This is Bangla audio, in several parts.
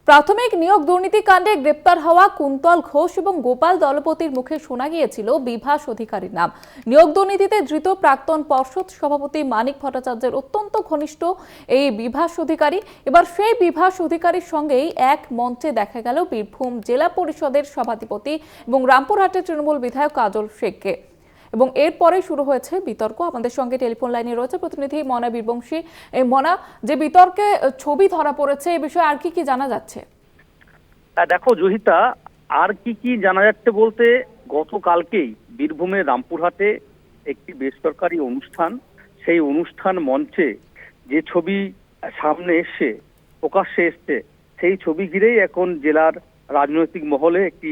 প্রাথমিক নিয়োগ দুর্নীতি কাণ্ডে গ্রেপ্তার হওয়া কুন্তল ঘোষ এবং গোপাল দলপতির মুখে শোনা গিয়েছিল বিভাস অধিকারীর নাম। নিয়োগ দুর্নীতিতে ধৃত প্রাক্তন পর্ষদ সভাপতি মানিক ভট্টাচার্যের অত্যন্ত ঘনিষ্ঠ এই বিভাস অধিকারী। এবার সেই বিভাস অধিকারীর সঙ্গেই এক মঞ্চে দেখা গেল বীরভূম জেলা পরিষদের সভাধিপতি এবং রামপুরহাটের তৃণমূল বিধায়ক কাজল শেখকে। এবং এরপরে শুরু হয়েছে বিতর্ক। আমাদের সঙ্গে টেলিফোন লাইনে রয়েছে প্রতিনিধি মনা বীরবংশী। মনা, যে বিতর্কে ছবি ধরা পড়েছে এ বিষয়ে আর কি জানা যাচ্ছে? দেখো জহিতা, আর কি জানা যাচ্ছে বলতে, গতকালকেই বীরভূমের রামপুরহাটে একটি বেসরকারি অনুষ্ঠান, সেই অনুষ্ঠান মঞ্চে যে ছবি সামনে প্রকাশ্যে এসছে, সেই ছবি ঘিরেই এখন জেলার রাজনৈতিক মহলে একটি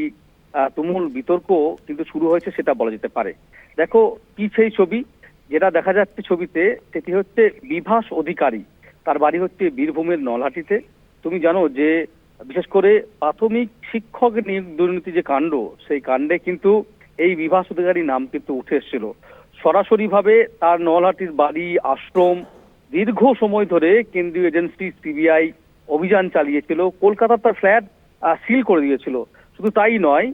তুমুল বিতর্ক কিন্তু শুরু হয়েছে, সেটা বলা যেতে পারে। দেখো কি সেই ছবি যেটা দেখা যাচ্ছে ছবিতে, সেটি হচ্ছে বিভাস অধিকারী। তার বাড়ি হচ্ছে বীরভূমের নলহাটিতে। তুমি জানো যে বিশেষ করে প্রাথমিক শিক্ষক দুর্নীতি যে কাণ্ড, সেই কাণ্ডে কিন্তু এই বিভাস অধিকারী নাম কিন্তু উঠে এসেছিল সরাসরি ভাবে। তার নলহাটির বাড়ি, আশ্রম, দীর্ঘ সময় ধরে কেন্দ্রীয় এজেন্সি সিবিআই অভিযান চালিয়েছিল। কলকাতার তার ফ্ল্যাট সিল করে দিয়েছিল। শুধু তাই নয়,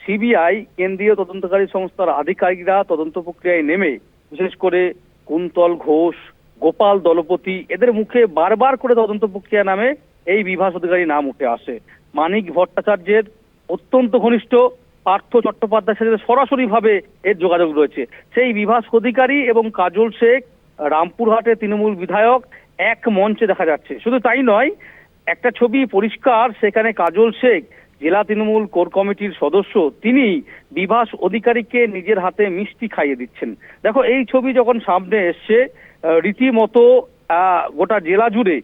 সিবিআই কেন্দ্রীয় তদন্তকারী সংস্থার আধিকারিকরা তদন্ত প্রক্রিয়ায় নেমে বিশেষ করে কুন্তল ঘোষ, গোপাল দলপতি, এদের মুখে বারবার করে তদন্ত প্রক্রিয়া নামে এই বিভাস অধিকারী নাম উঠে আসে। মানিক ভট্টাচার্যের অত্যন্ত ঘনিষ্ঠ পার্থ চট্টোপাধ্যায়ের সাথে সরাসরি ভাবে এর যোগাযোগ রয়েছে। সেই বিভাস অধিকারী এবং কাজল শেখ, রামপুরহাটের তৃণমূল বিধায়ক, এক মঞ্চে দেখা যাচ্ছে। শুধু তাই নয়, একটা ছবি পরিষ্কার, সেখানে কাজল শেখ জেলা তৃণমূল কোর কমিটির সদস্য, তিনি বিভাস অধিকারীকে নিজের হাতে মিষ্টি খাইয়ে দিচ্ছেন। দেখো এই ছবি যখন সামনে এসছে, রীতিমতো গোটা জেলা জুড়ে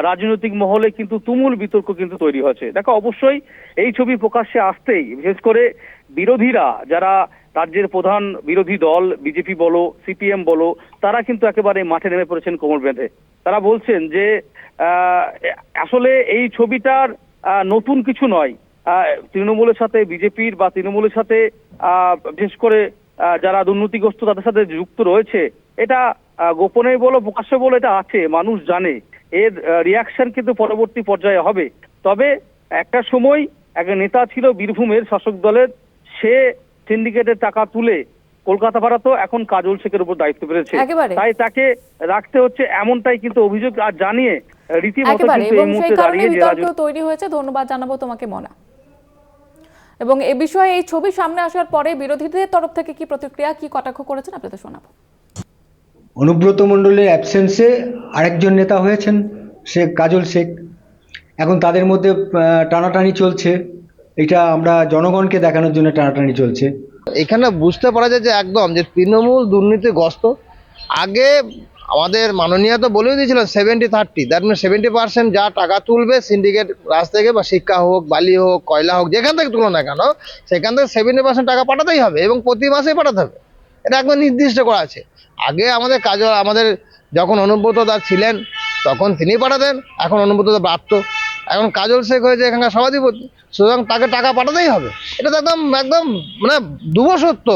রাজনৈতিক মহলে কিন্তু তুমুল বিতর্ক কিন্তু তৈরি হয়েছে। দেখো অবশ্যই এই ছবি প্রকাশ্যে আসতেই বিশেষ করে বিরোধীরা, যারা রাজ্যের প্রধান বিরোধী দল বিজেপি বলো, সিপিএম বলো, তারা কিন্তু একেবারে মাঠে নেমে পড়েছেন কোমর বেঁধে। তারা বলছেন যে আসলে এই ছবিটার নতুন কিছু নয়। তৃণমূলের সাথে বিজেপির বা তৃণমূলের সাথে বিশেষ করে যারা দুর্নীতিগ্রস্ত তাদের সাথে যুক্ত রয়েছে, এটা গোপনে বলো প্রকাশ্যে বলো, এটা আছে, মানুষ জানে। এর রিয়াকশন কিন্তু পরবর্তী পর্যায়ে হবে। তবে একটা সময় এক নেতা ছিল বীরভূমের শাসক দলের, সে সিন্ডিকেটের টাকা তুলে কলকাতা পাঠাতো, এখন কাজল শেখের উপর দায়িত্ব পেয়েছে, তাই তাকে রাখতে হচ্ছে, এমনটাই কিন্তু অভিযোগ আর জানিয়ে রীতিমতো কিন্তু এই মুহূর্তে দাঁড়িয়ে বিতর্ক তৈরি হয়েছে। ধন্যবাদ জানাবো তোমাকে মনা। এবং এ বিষয়ে এই ছবি সামনে আসার পরে বিরোধীদের তরফ থেকে কি প্রতিক্রিয়া, কি কটাক্ষ করেছেন আপনাদের শোনাবো। অনুব্রত মণ্ডলের অ্যাবসেন্সে আরেকজন নেতা হয়েছেন, সে কাজল শেখ। এখন তাদের মধ্যে টানাটানি চলছে, এটা আমরা জনগণকে দেখানোর জন্য টানাটানি চলছে। এখানে বুঝতে পারা যায় যে একদম যে তৃণমূল দুর্নীতিগ্রস্ত। আগে আমাদের মাননীয় তো বলেই দিয়েছিলেন 70-30, দ্যাট মিন 70% যা টাকা তুলবে সিন্ডিকেট রাজ থেকে, বা শিক্ষা হোক, বালি হোক, কয়লা হোক, যেখান থেকে তুলো না কেন, সেখান থেকে 70% টাকা পাঠাতেই হবে এবং প্রতি মাসেই পাঠাতে হবে। এটা একদম নির্দিষ্ট করা আছে। আগে আমাদের যখন অনুব্রত দা ছিলেন তখন তিনি পাঠাতেন, এখন অনুব্রত দা প্রাপ্ত, এখন কাজল শেখ হয়েছে এখানকার সভাধিপতি, সুতরাং তাকে টাকা পাঠাতেই হবে। এটা তো একদম একদম মানে দুবো সত্য।